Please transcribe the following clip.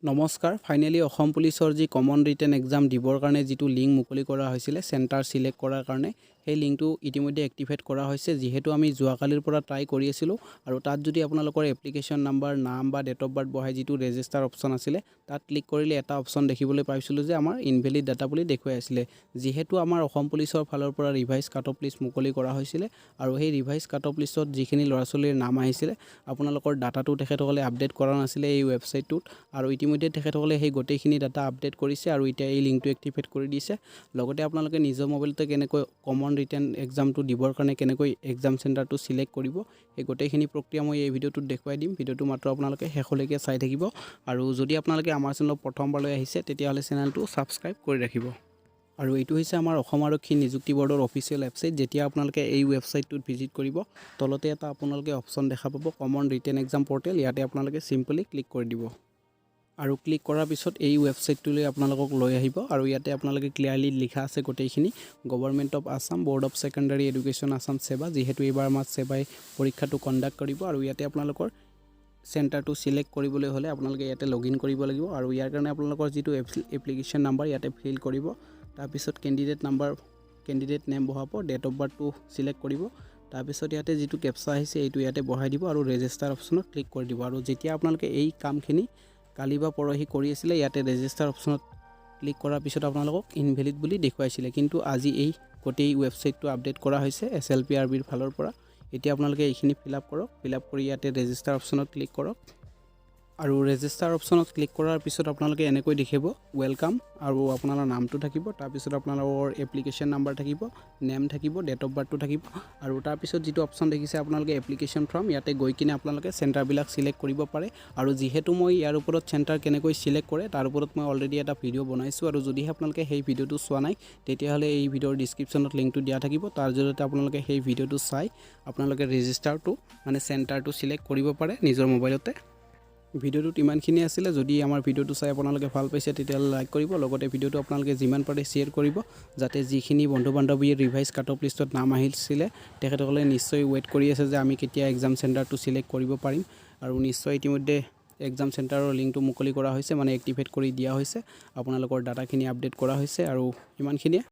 নমস্কাৰ ফাইনেলি অসম পুলিচৰ যি কমন ৰিটেন এক্সাম দিবৰ কাৰণে যিটো লিংক মুকলি কৰা হৈছিলে চেণ্টাৰ সিলেক্ট কৰাৰ কাৰণে সেই লিংকটো ইতিমধ্যে এক্টিভেট কৰা হৈছে যিহেতু আমি যোৱাকালিৰ পৰা ট্ৰাই কৰি আছিলোঁ আৰু তাত যদি আপোনালোকৰ এপ্লিকেশ্যন নাম্বাৰ নাম বা ডেট অফ বাৰ্থ বহাই যিটো ৰেজিষ্টাৰ অপশ্যন আছিলে তাত ক্লিক কৰিলে এটা অপশ্যন দেখিবলৈ পাইছিলোঁ যে আমাৰ ইনভেলিড ডাটা বুলি দেখুৱাই আছিলে যিহেতু আমাৰ অসম পুলিচৰ ফালৰ পৰা ৰিভাইজ কাট অফ লিষ্ট মুকলি কৰা হৈছিলে আৰু সেই ৰিভাইজ কাট অফ লিষ্টত যিখিনি ল'ৰা ছোৱালীৰ নাম আহিছিলে আপোনালোকৰ ডাটাটো তেখেতসকলে আপডেট কৰা নাছিলে এই ৱেবছাইটটোত আৰু ইতিমধ্যে তেখেতসকলে সেই গোটেইখিনি ডাটা আপডেট কৰিছে আৰু এতিয়া এই লিংকটো এক্টিভেট কৰি দিছে লগতে আপোনালোকে নিজৰ মোবাইলতে কেনেকৈ কমন ৰিটেন এক্সামটো দিবৰ কাৰণে কেনেকৈ এক্সাম চেণ্টাৰটো সিলেক্ট কৰিব এই গোটেইখিনি প্ৰক্ৰিয়া মই এই ভিডিঅ'টোত দেখুৱাই দিম ভিডিঅ'টো মাত্ৰ আপোনালোকে শেষলৈকে চাই থাকিব আৰু যদি আপোনালোকে আমাৰ চেনেলত প্ৰথমবাৰলৈ আহিছে তেতিয়াহ'লে চেনেলটো ছাবস্ক্ৰাইব কৰি ৰাখিব আৰু এইটো হৈছে আমাৰ অসম আৰক্ষী নিযুক্তি বৰ্ডৰ অফিচিয়েল ৱেবছাইট যেতিয়া আপোনালোকে এই ৱেবছাইটটোত ভিজিট কৰিব তলতে এটা আপোনালোকে অপশ্যন দেখা পাব কমন ৰিটেন এক্সাম পৰ্টেল ইয়াতে আপোনালোকে চিম্পলি ক্লিক কৰি দিব আৰু ক্লিক কৰাৰ পিছত এই ৱেবছাইটটোলৈ আপোনালোকক লৈ আহিব আৰু ইয়াতে আপোনালোকে ক্লিয়াৰলি লিখা আছে গোটেইখিনি government of Assam board of secondary education Assam সেৱা যিহেতু এইবাৰ আমাৰ সেৱাই পৰীক্ষাটো কণ্ডাক্ট কৰিব আৰু ইয়াতে আপোনালোকৰ চেণ্টাৰটো সিলেক্ট কৰিবলৈ হ'লে আপোনালোকে ইয়াতে লগইন কৰিব লাগিব আৰু ইয়াৰ কাৰণে আপোনালোকৰ যিটো এপ্লিকেশ্যন নাম্বাৰ ইয়াতে ফিল কৰিব তাৰপিছত কেণ্ডিডেট নেম বহাব ডেট অফ বাৰ্থটো সিলেক্ট কৰিব তাৰপিছত ইয়াতে যিটো কেপচা আহিছে এইটো ইয়াতে বহাই দিব আৰু ৰেজিষ্টাৰ অপশ্যনত ক্লিক কৰি দিব আৰু যেতিয়া আপোনালোকে এই কামখিনি কালি বা পৰহি কৰি আছিলে ইয়াতে ৰেজিষ্টাৰ অপশ্যনত ক্লিক কৰাৰ পিছত আপোনালোকক ইনভেলিড বুলি দেখুৱাইছিলে কিন্তু আজি এই গোটেই ৱেবছাইটটো আপডেট কৰা হৈছে SLPRBৰ ফালৰ পৰা এতিয়া আপোনালোকে এইখিনি ফিল আপ কৰক ফিল আপ কৰি ইয়াতে ৰেজিষ্টাৰ অপশ্যনত ক্লিক কৰক আৰু ৰেজিষ্টাৰ অপশ্যনত ক্লিক কৰাৰ পিছত আপোনালোকে এনেকৈ দেখিব ওয়েলকাম আৰু আপোনাৰ নামটো থাকিব তাৰপিছত আপোনালোকৰ এপ্লিকেশ্যন নাম্বাৰ থাকিব নেম থাকিব ডেট অফ বাৰ্থটো থাকিব আৰু তাৰপিছত যিটো অপশ্যন দেখিছে আপোনালোকে এপ্লিকেশ্যন ফৰ্ম ইয়াতে গৈ কিনে আপোনালোকে চেণ্টাৰবিলাক সিলেক্ট কৰিব পাৰে আৰু যিহেতু মই ইয়াৰ ওপৰত চেণ্টাৰ কেনেকৈ সিলেক্ট কৰে তাৰ ওপৰত মই অলৰেডি এটা ভিডিঅ' বনাইছোঁ আৰু যদিহে আপোনালোকে সেই ভিডিঅ'টো চোৱা নাই তেতিয়াহ'লে এই ভিডিঅ'ৰ ডিছক্ৰিপশ্যনত লিংকটো দিয়া থাকিব তাৰ জৰিয়তে আপোনালোকে সেই ভিডিঅ'টো চাই আপোনালোকে ৰেজিষ্টাৰটো মানে চেণ্টাৰটো সিলেক্ট কৰিব পাৰে নিজৰ মোবাইলতে ভিডিঅ'টোত ইমানখিনি আছিলে যদি আমাৰ ভিডিঅ'টো চাই আপোনালোকে ভাল পাইছে তেতিয়াহ'লে লাইক কৰিব লগতে ভিডিঅ'টো আপোনালোকে যিমান পাৰে শ্বেয়াৰ কৰিব যাতে যিখিনি বন্ধু বান্ধৱীয়ে ৰিভাইজ কাট অফ লিষ্টত নাম আহিছিলে তেখেতসকলে নিশ্চয় ৱেইট কৰি আছে যে আমি কেতিয়া এক্সাম চেণ্টাৰটো সিলেক্ট কৰিব পাৰিম আৰু নিশ্চয় ইতিমধ্যে এক্সাম চেণ্টাৰৰ লিংকটো মুকলি কৰা হৈছে মানে এক্টিভেট কৰি দিয়া হৈছে আপোনালোকৰ ডাটাখিনি আপডেট কৰা হৈছে আৰু ইমানখিনিয়ে